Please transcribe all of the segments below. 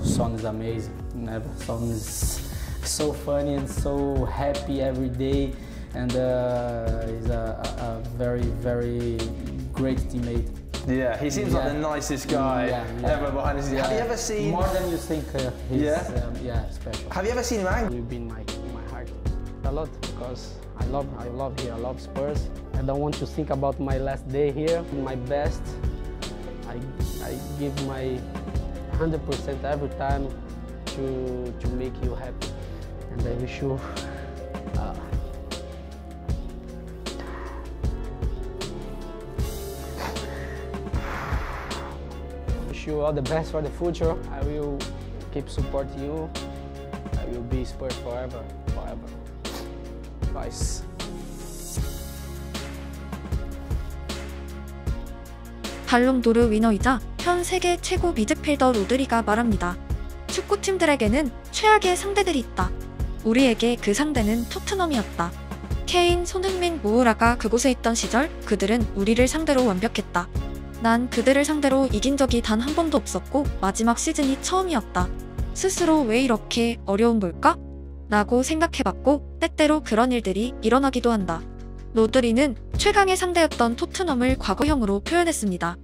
Son is amazing. Never. Son is so funny and so happy every day, and he's a very, very great teammate. Yeah, he seems like the nicest guy ever behind the scenes. Have you ever seen... More than you think he's special. Have you ever seen him angry? You've been my heart a lot because I love here, I love Spurs. I don't want to think about my last day here. My best, I give my 100% every time to make you happy. And I wish you all the best for the future. I will keep supporting you. I will be Spurs forever. Guys. 발롱도르 위너이자 현 세계 최고 미드필더 로드리가 말합니다. 축구팀들에게는 최악의 상대들이 있다. 우리에게 그 상대는 토트넘이었다. 케인, 손흥민, 모우라가 그곳에 있던 시절 그들은 우리를 상대로 완벽했다. 난 그들을 상대로 이긴 적이 단 한 번도 없었고 마지막 시즌이 처음이었다. 스스로 왜 이렇게 어려운 걸까? 라고 생각해봤고 때때로 그런 일들이 일어나기도 한다. 로드리는 최강의 상대였던 토트넘을 과거형으로 표현했습니다.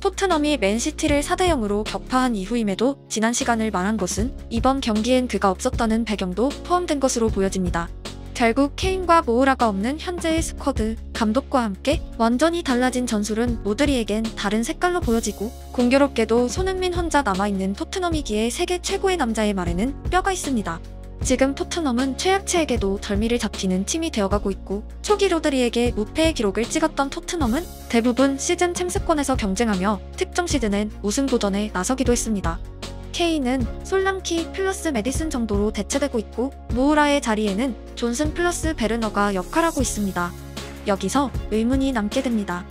토트넘이 맨시티를 4대0으로 격파한 이후임에도 지난 시간을 말한 것은 이번 경기엔 그가 없었다는 배경도 포함된 것으로 보여집니다. 결국 케인과 모우라가 없는 현재의 스쿼드, 감독과 함께 완전히 달라진 전술은 로드리에겐 다른 색깔로 보여지고 공교롭게도 손흥민 혼자 남아있는 토트넘이기에 세계 최고의 남자의 말에는 뼈가 있습니다. 지금 토트넘은 최약체에게도 덜미를 잡히는 팀이 되어가고 있고 초기 로드리에게 무패의 기록을 찍었던 토트넘은 대부분 시즌 챔스권에서 경쟁하며 특정 시즌엔 우승 도전에 나서기도 했습니다. 케인은 솔랑키 플러스 메디슨 정도로 대체되고 있고 모우라의 자리에는 존슨 플러스 베르너가 역할하고 있습니다. 여기서 의문이 남게 됩니다.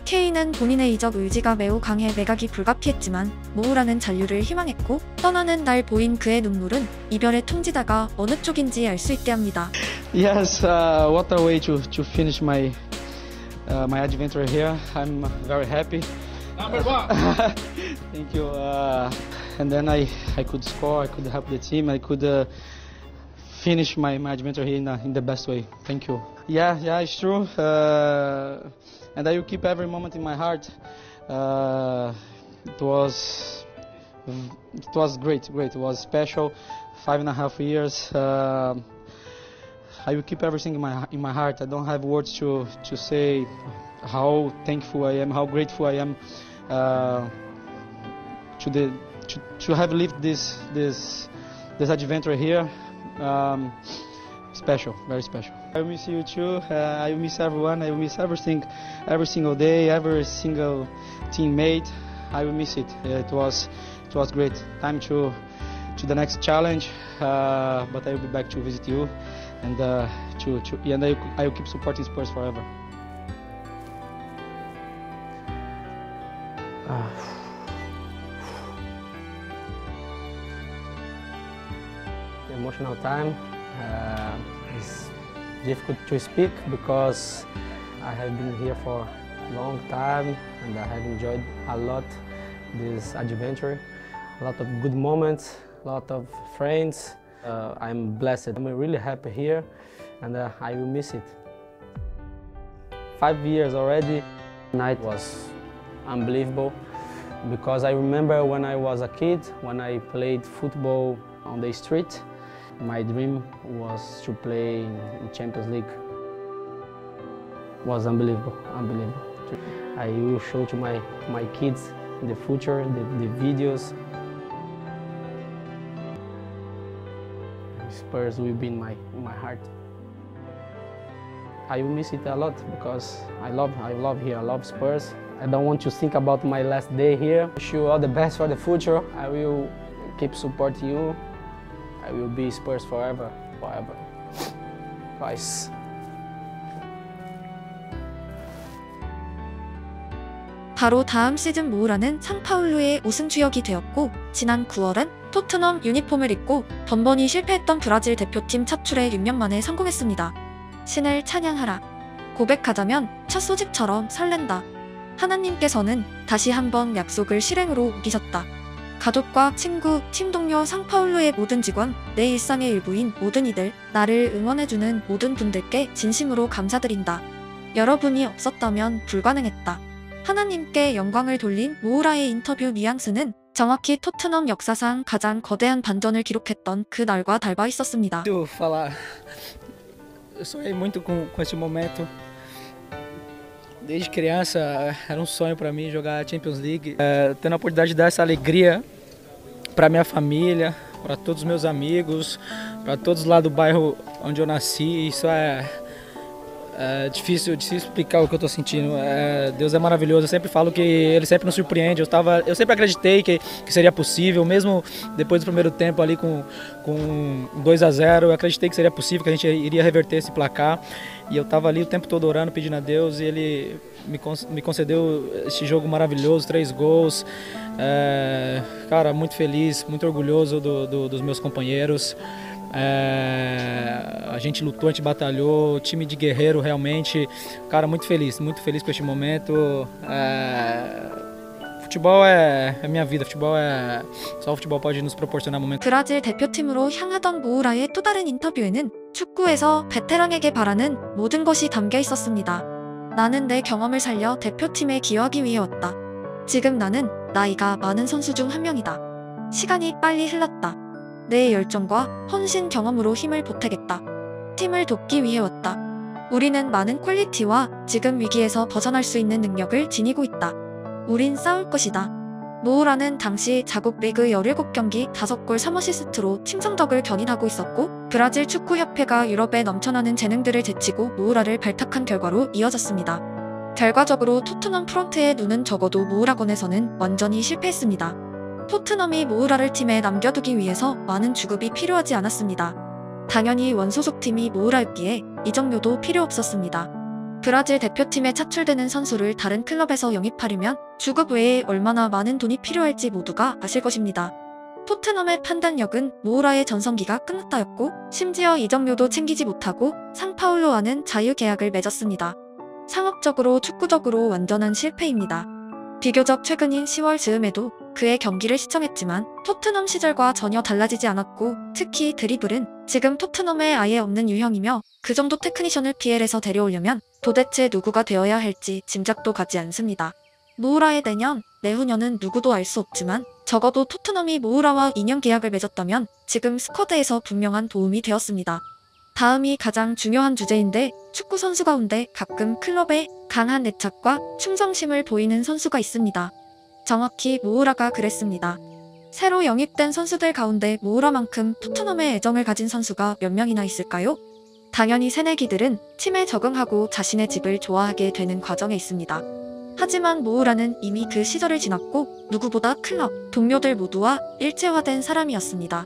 케인은 본인의 이적 의지가 매우 강해 매각이 불가피했지만 모우라는 잔류를 희망했고 떠나는 날 보인 그의 눈물은 이별의 통지자가 어느 쪽인지 알 수 있게 합니다. Yes, what a way to finish my adventure here. I'm very happy. Number one. Thank you. And then I could score. I could help the team. I could finish my adventure here in the best way. Thank you. Yeah, it's true. And I will keep every moment in my heart. It was great. It was special. 5.5 years. I will keep everything in my heart. I don't have words to say how thankful I am, how grateful I am to have lived this adventure here. Special, very special. I miss you too. I miss everyone. I miss everything, every single day, every single teammate. I will miss it. It was great. Time to the next challenge. But I will be back to visit you, and I will keep supporting Spurs forever. Emotional time. It's difficult to speak because I have been here for a long time and I have enjoyed a lot this adventure. A lot of good moments, a lot of friends. I'm blessed. I'm really happy here and I will miss it. 5 years already. Night was unbelievable because I remember when I was a kid, when I played football on the street. My dream was to play in Champions League. It was unbelievable. I will show to my kids in the future the videos. Spurs will be in my heart. I will miss it a lot because I love here. I love Spurs. I don't want to think about my last day here. Wish you all the best for the future. I will keep supporting you. I will be Spurs forever. Guys. 바로 다음 시즌 모우라는 상파울루의 우승 주역이 되었고 지난 9월엔 토트넘 유니폼을 입고 번번이 실패했던 브라질 대표팀 차출에 6년 만에 성공했습니다. 신을 찬양하라. 고백하자면 첫 소집처럼 설렌다. 하나님께서는 다시 한번 약속을 실행으로 옮기셨다. 가족과 친구, 팀 동료, 상파울루의 모든 직원, 내 일상의 일부인 모든 이들, 나를 응원해주는 모든 분들께 진심으로 감사드린다. 여러분이 없었다면 불가능했다. 하나님께 영광을 돌린 모우라의 인터뷰 뉘앙스는 정확히 토트넘 역사상 가장 거대한 반전을 기록했던 그 날과 닮아 있었습니다. Eu sonhei muito com esse momento. Desde criança era sonho para mim jogar a Champions League, tendo a oportunidade de dar essa alegria para minha família, para todos os meus amigos, para todos lá do bairro onde eu nasci. Isso é difícil explicar o que eu estou sentindo. Deus é maravilhoso. Eu sempre falo que Ele sempre nos surpreende. Eu sempre acreditei que seria possível, mesmo depois do primeiro tempo ali com 2-0, eu acreditei que seria possível, que a gente iria reverter esse placar. E eu estava ali o tempo todo orando, pedindo a Deus, e Ele me concedeu esse jogo maravilhoso, 3 gols. Cara, muito feliz, muito orgulhoso dos meus companheiros. A gente lutou, a gente batalhou, time de guerreiro realmente. Cara, muito feliz com este momento. futebol é minha vida. Só o futebol pode nos proporcionar momentos. 브라질 대표팀으로 향하던 모우라의 또 다른 인터뷰에는 축구에서 베테랑에게 바라는 모든 것이 담겨 있었습니다. 나는 내 경험을 살려 대표팀에 기여하기 위해 왔다. 지금 나는 나이가 많은 선수 중 한 명이다. 시간이 빨리 흘렀다. 내 열정과 헌신 경험으로 힘을 보태겠다. 팀을 돕기 위해 왔다. 우리는 많은 퀄리티와 지금 위기에서 벗어날 수 있는 능력을 지니고 있다. 우린 싸울 것이다. 모우라는 당시 자국 리그 17경기 5골 3어시스트로 팀 성적을 견인하고 있었고, 브라질 축구협회가 유럽에 넘쳐나는 재능들을 제치고 모우라를 발탁한 결과로 이어졌습니다. 결과적으로 토트넘 프런트의 눈은 적어도 모우라건에서는 완전히 실패했습니다. 토트넘이 모우라를 팀에 남겨두기 위해서 많은 주급이 필요하지 않았습니다. 당연히 원소속팀이 모우라였기에 이적료도 필요 없었습니다. 브라질 대표팀에 차출되는 선수를 다른 클럽에서 영입하려면 주급 외에 얼마나 많은 돈이 필요할지 모두가 아실 것입니다. 토트넘의 판단력은 모우라의 전성기가 끝났다였고, 심지어 이적료도 챙기지 못하고 상파울루와는 자유계약을 맺었습니다. 상업적으로 축구적으로 완전한 실패입니다. 비교적 최근인 10월 즈음에도 그의 경기를 시청했지만 토트넘 시절과 전혀 달라지지 않았고, 특히 드리블은 지금 토트넘에 아예 없는 유형이며, 그 정도 테크니션을 PL에서 데려오려면 도대체 누구가 되어야 할지 짐작도 가지 않습니다. 모우라의 내년, 내후년은 누구도 알 수 없지만 적어도 토트넘이 모우라와 2년 계약을 맺었다면 지금 스쿼드에서 분명한 도움이 되었습니다. 다음이 가장 중요한 주제인데, 축구 선수 가운데 가끔 클럽에 강한 애착과 충성심을 보이는 선수가 있습니다. 정확히 모우라가 그랬습니다. 새로 영입된 선수들 가운데 모우라만큼 토트넘에 애정을 가진 선수가 몇 명이나 있을까요? 당연히 새내기들은 팀에 적응하고 자신의 집을 좋아하게 되는 과정에 있습니다. 하지만 모우라는 이미 그 시절을 지났고 누구보다 클럽, 동료들 모두와 일체화된 사람이었습니다.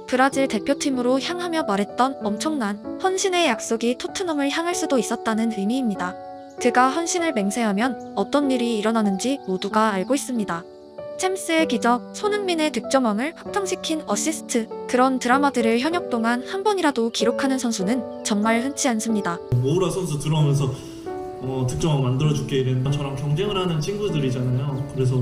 브라질 대표팀으로 향하며 말했던 엄청난 헌신의 약속이 토트넘을 향할 수도 있었다는 의미입니다. 그가 헌신을 맹세하면 어떤 일이 일어나는지 모두가 알고 있습니다. 챔스의 기적, 손흥민의 득점왕을 확정시킨 어시스트, 그런 드라마들을 현역 동안 한 번이라도 기록하는 선수는 정말 흔치 않습니다. 모우라 선수 들어오면서 득점왕 만들어줄게 이랬는데, 저랑 경쟁을 하는 친구들이잖아요. 그래서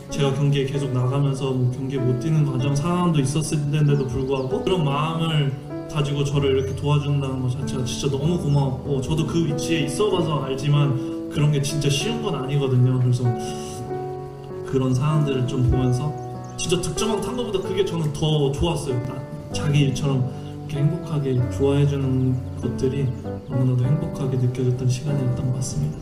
제가 경기에 계속 나가면서 경기에 못 뛰는 과정 상황도 있었는데도 불구하고 그런 마음을 가지고 저를 이렇게 도와준다는 것 자체가 진짜 너무 고마웠고, 저도 그 위치에 있어봐서 알지만 그런 게 진짜 쉬운 건 아니거든요. 그래서 그런 상황들을 좀 보면서 진짜 득점왕 탄 것보다 그게 저는 더 좋았어요. 자기 일처럼 이렇게 행복하게 좋아해주는 것들이 너무나도 행복하게 느껴졌던 시간이었던 것 같습니다.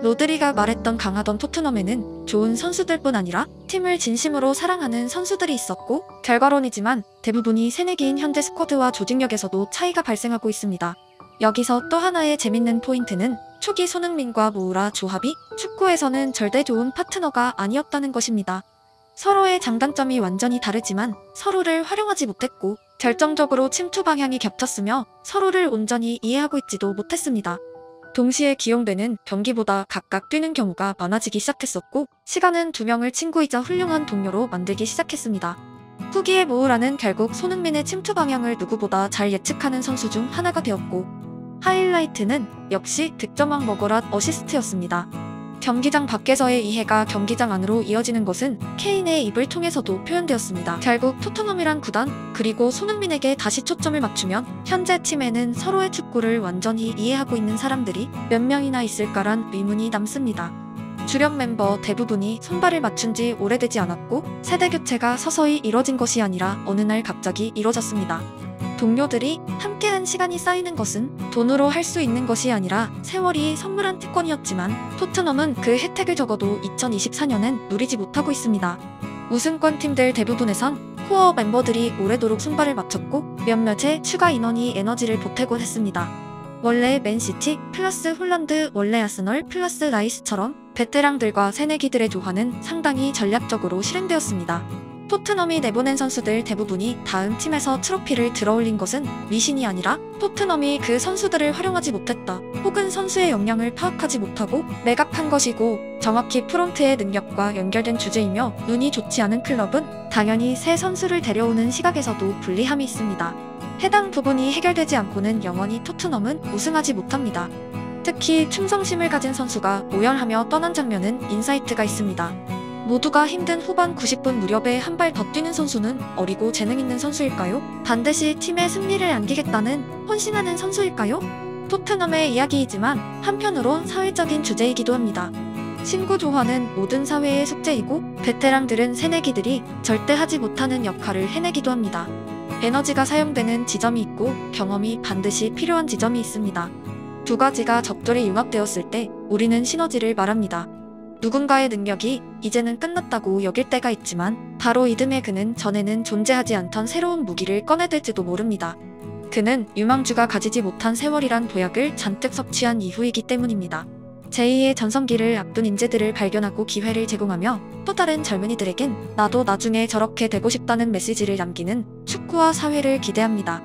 로드리가 말했던 강하던 토트넘에는 좋은 선수들뿐 아니라 팀을 진심으로 사랑하는 선수들이 있었고, 결과론이지만 대부분이 새내기인 현재 스쿼드와 조직력에서도 차이가 발생하고 있습니다. 여기서 또 하나의 재밌는 포인트는 초기 손흥민과 모우라 조합이 축구에서는 절대 좋은 파트너가 아니었다는 것입니다. 서로의 장단점이 완전히 다르지만 서로를 활용하지 못했고, 결정적으로 침투 방향이 겹쳤으며 서로를 온전히 이해하고 있지도 못했습니다. 동시에 기용되는 경기보다 각각 뛰는 경우가 많아지기 시작했었고, 시간은 두 명을 친구이자 훌륭한 동료로 만들기 시작했습니다. 후기의 모우라는 결국 손흥민의 침투 방향을 누구보다 잘 예측하는 선수 중 하나가 되었고, 하이라이트는 역시 득점왕 머거랏 어시스트였습니다. 경기장 밖에서의 이해가 경기장 안으로 이어지는 것은 케인의 입을 통해서도 표현되었습니다. 결국 토트넘이란 구단, 그리고 손흥민에게 다시 초점을 맞추면 현재 팀에는 서로의 축구를 완전히 이해하고 있는 사람들이 몇 명이나 있을까란 의문이 남습니다. 주력 멤버 대부분이 손발을 맞춘 지 오래되지 않았고 세대 교체가 서서히 이뤄진 것이 아니라 어느 날 갑자기 이뤄졌습니다. 동료들이 함께한 시간이 쌓이는 것은 돈으로 할 수 있는 것이 아니라 세월이 선물한 특권이었지만 토트넘은 그 혜택을 적어도 2024년엔 누리지 못하고 있습니다. 우승권 팀들 대부분에선 코어 멤버들이 오래도록 손발을 맞췄고 몇몇의 추가 인원이 에너지를 보태곤 했습니다. 원래 맨시티 플러스 홀란드, 원래 아스널 플러스 라이스처럼 베테랑들과 새내기들의 조화는 상당히 전략적으로 실행되었습니다. 토트넘이 내보낸 선수들 대부분이 다음 팀에서 트로피를 들어올린 것은 미신이 아니라 토트넘이 그 선수들을 활용하지 못했다, 혹은 선수의 역량을 파악하지 못하고 매각한 것이고, 정확히 프론트의 능력과 연결된 주제이며 눈이 좋지 않은 클럽은 당연히 새 선수를 데려오는 시각에서도 불리함이 있습니다. 해당 부분이 해결되지 않고는 영원히 토트넘은 우승하지 못합니다. 특히 충성심을 가진 선수가 오열하며 떠난 장면은 인사이트가 있습니다. 모두가 힘든 후반 90분 무렵에 한 발 더 뛰는 선수는 어리고 재능 있는 선수일까요? 반드시 팀의 승리를 안기겠다는 헌신하는 선수일까요? 토트넘의 이야기이지만 한편으론 사회적인 주제이기도 합니다. 신구 조화는 모든 사회의 숙제이고 베테랑들은 새내기들이 절대 하지 못하는 역할을 해내기도 합니다. 에너지가 사용되는 지점이 있고 경험이 반드시 필요한 지점이 있습니다. 두 가지가 적절히 융합되었을 때 우리는 시너지를 말합니다. 누군가의 능력이 이제는 끝났다고 여길 때가 있지만 바로 이듬해 그는 전에는 존재하지 않던 새로운 무기를 꺼내들지도 모릅니다. 그는 유망주가 가지지 못한 세월이란 보약을 잔뜩 섭취한 이후이기 때문입니다. 제2의 전성기를 앞둔 인재들을 발견하고 기회를 제공하며 또 다른 젊은이들에겐 나도 나중에 저렇게 되고 싶다는 메시지를 남기는 축구와 사회를 기대합니다.